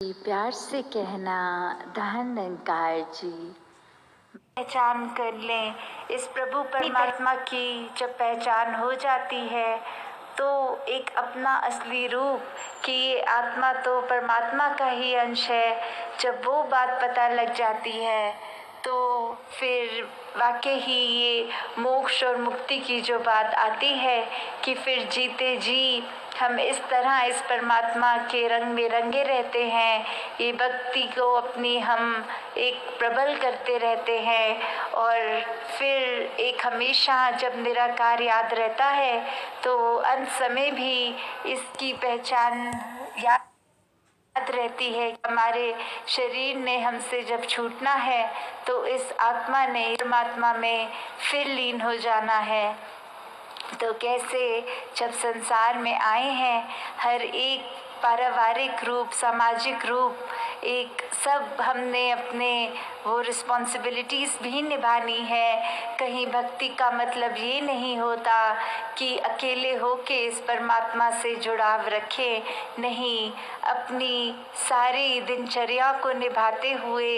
प्यार से कहना धन निरंकार जी। पहचान कर लें इस प्रभु परमात्मा की। जब पहचान हो जाती है तो एक अपना असली रूप कि ये आत्मा तो परमात्मा का ही अंश है, जब वो बात पता लग जाती है तो फिर वाकई ही ये मोक्ष और मुक्ति की जो बात आती है कि फिर जीते जी हम इस तरह इस परमात्मा के रंग में रंगे रहते हैं। ये भक्ति को अपनी हम एक प्रबल करते रहते हैं और फिर एक हमेशा जब निराकार याद रहता है तो अंत समय भी इसकी पहचान याद रहती है। हमारे शरीर ने हमसे जब छूटना है तो इस आत्मा ने परमात्मा में फिर लीन हो जाना है। तो कैसे जब संसार में आए हैं हर एक पारिवारिक रूप, सामाजिक रूप, एक सब हमने अपने वो रिस्पॉन्सिबिलिटीज़ भी निभानी है। कहीं भक्ति का मतलब ये नहीं होता कि अकेले होके इस परमात्मा से जुड़ाव रखें, नहीं, अपनी सारी दिनचर्या को निभाते हुए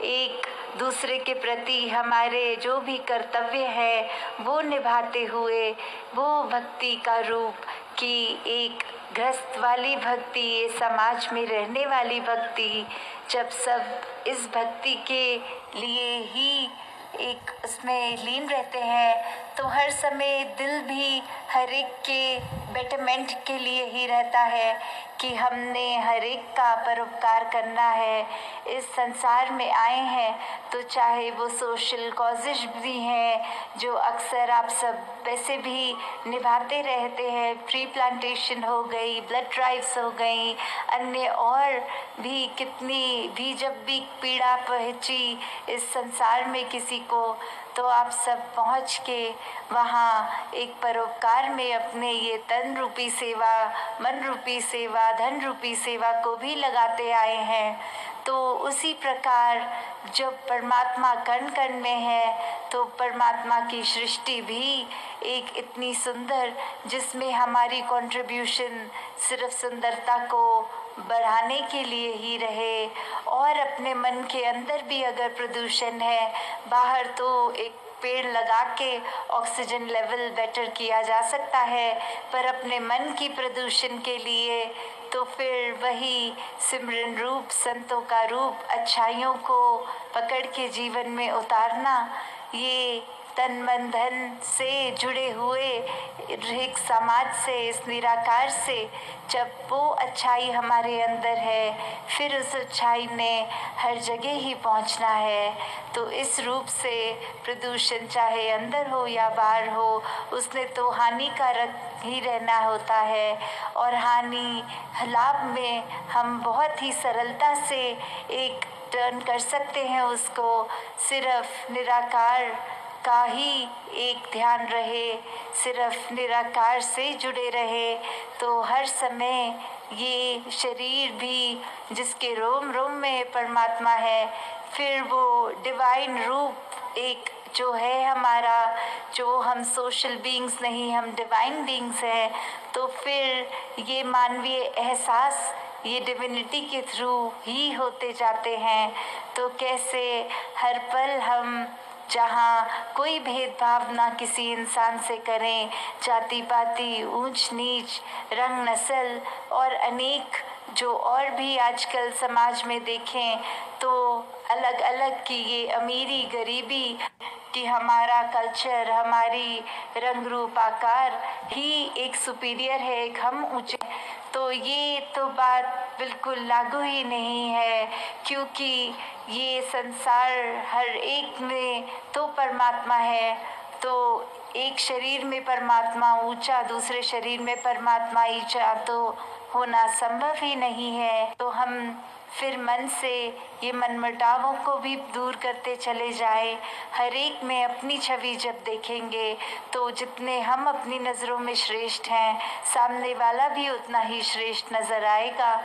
एक दूसरे के प्रति हमारे जो भी कर्तव्य है वो निभाते हुए वो भक्ति का रूप कि एक गृहस्थ वाली भक्ति, ये समाज में रहने वाली भक्ति, जब सब इस भक्ति के लिए ही एक उसमें लीन रहते हैं तो हर समय दिल भी हर एक के बेटरमेंट के लिए ही रहता है कि हमने हर एक का परोपकार करना है। इस संसार में आए हैं तो चाहे वो सोशल कॉजेज भी हैं जो अक्सर आप सब वैसे भी निभाते रहते हैं, ट्री प्लांटेशन हो गई, ब्लड ड्राइव्स हो गई, अन्य और भी कितनी भी जब भी पीड़ा पहुंची इस संसार में किसी को तो आप सब पहुंच के वहाँ एक परोपकार में अपने ये तन रूपी सेवा, मन रूपी सेवा, धन रूपी सेवा को भी लगाते आए हैं। तो उसी प्रकार जब परमात्मा कण कण में है तो परमात्मा की सृष्टि भी एक इतनी सुंदर जिसमें हमारी कंट्रीब्यूशन सिर्फ सुंदरता को बढ़ाने के लिए ही रहे। और अपने मन के अंदर भी अगर प्रदूषण है, बाहर तो एक पेड़ लगा के ऑक्सीजन लेवल बेटर किया जा सकता है, पर अपने मन की प्रदूषण के लिए तो फिर वही सिमरन रूप, संतों का रूप, अच्छाइयों को पकड़ के जीवन में उतारना, ये तन मन धन से जुड़े हुए एक समाज से, इस निराकार से जब वो अच्छाई हमारे अंदर है फिर उस अच्छाई ने हर जगह ही पहुंचना है। तो इस रूप से प्रदूषण चाहे अंदर हो या बाहर हो उसने तो हानिकारक ही रहना होता है और हानि लाभ में हम बहुत ही सरलता से एक टर्न कर सकते हैं उसको। सिर्फ निराकार का ही एक ध्यान रहे, सिर्फ निराकार से जुड़े रहे तो हर समय ये शरीर भी जिसके रोम रोम में परमात्मा है, फिर वो डिवाइन रूप एक जो है हमारा, जो हम सोशल बीइंग्स नहीं, हम डिवाइन बीइंग्स हैं, तो फिर ये मानवीय एहसास ये डिविनिटी के थ्रू ही होते जाते हैं। तो कैसे हर पल हम जहाँ कोई भेदभाव ना किसी इंसान से करें, जाति पाति, ऊंच नीच, रंग नस्ल और अनेक जो और भी आजकल समाज में देखें तो अलग अलग की ये अमीरी गरीबी कि हमारा कल्चर, हमारी रंग रूप आकार ही एक सुपीरियर है, एक हम ऊंचे, तो ये तो बात बिल्कुल लागू ही नहीं है क्योंकि ये संसार हर एक में तो परमात्मा है। तो एक शरीर में परमात्मा ऊंचा, दूसरे शरीर में परमात्मा नीचा तो होना संभव ही नहीं है। तो हम फिर मन से ये मनमुटावों को भी दूर करते चले जाएं। हर एक में अपनी छवि जब देखेंगे तो जितने हम अपनी नज़रों में श्रेष्ठ हैं सामने वाला भी उतना ही श्रेष्ठ नज़र आएगा।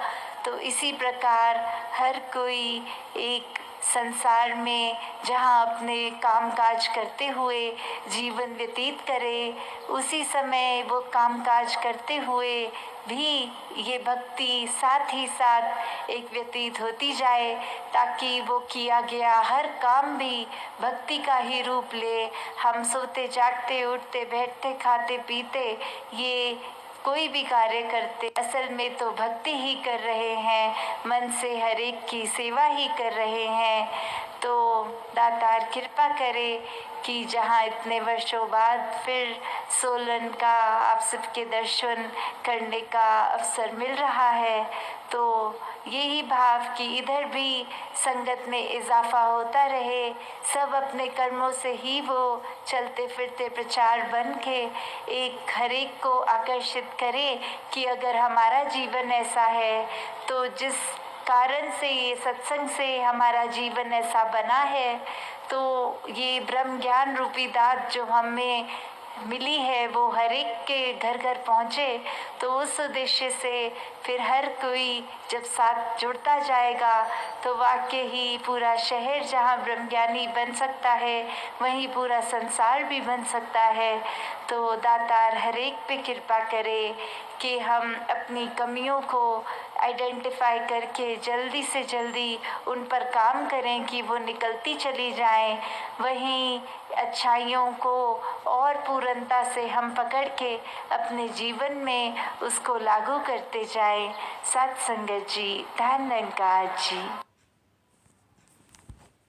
तो इसी प्रकार हर कोई एक संसार में जहाँ अपने कामकाज करते हुए जीवन व्यतीत करे, उसी समय वो कामकाज करते हुए भी ये भक्ति साथ ही साथ एक व्यतीत होती जाए, ताकि वो किया गया हर काम भी भक्ति का ही रूप ले। हम सोते जागते उठते बैठते खाते पीते ये कोई भी कार्य करते असल में तो भक्ति ही कर रहे हैं, मन से हर एक की सेवा ही कर रहे हैं। तो दातार कृपा करे कि जहाँ इतने वर्षों बाद फिर सोलन का आप सबके दर्शन करने का अवसर मिल रहा है, तो यही भाव कि इधर भी संगत में इजाफा होता रहे, सब अपने कर्मों से ही वो चलते फिरते प्रचार बन के एक हर एक को आकर्षित करे कि अगर हमारा जीवन ऐसा है तो जिस कारण से ये सत्संग से हमारा जीवन ऐसा बना है, तो ये ब्रह्म ज्ञान रूपी दात जो हमें मिली है वो हर एक के घर घर पहुँचे। तो उस उद्देश्य से फिर हर कोई जब साथ जुड़ता जाएगा तो वाकई ही पूरा शहर जहाँ ब्रह्मज्ञानी बन सकता है, वहीं पूरा संसार भी बन सकता है। तो दातार हर एक पे कृपा करे कि हम अपनी कमियों को आइडेंटिफाई करके जल्दी से जल्दी उन पर काम करें कि वो निकलती चली जाएं, वहीं अच्छाइयों को और पूर्णता से हम पकड़ के अपने जीवन में उसको लागू करते जाएं। सत्संगत जी, धन्यवाद जी।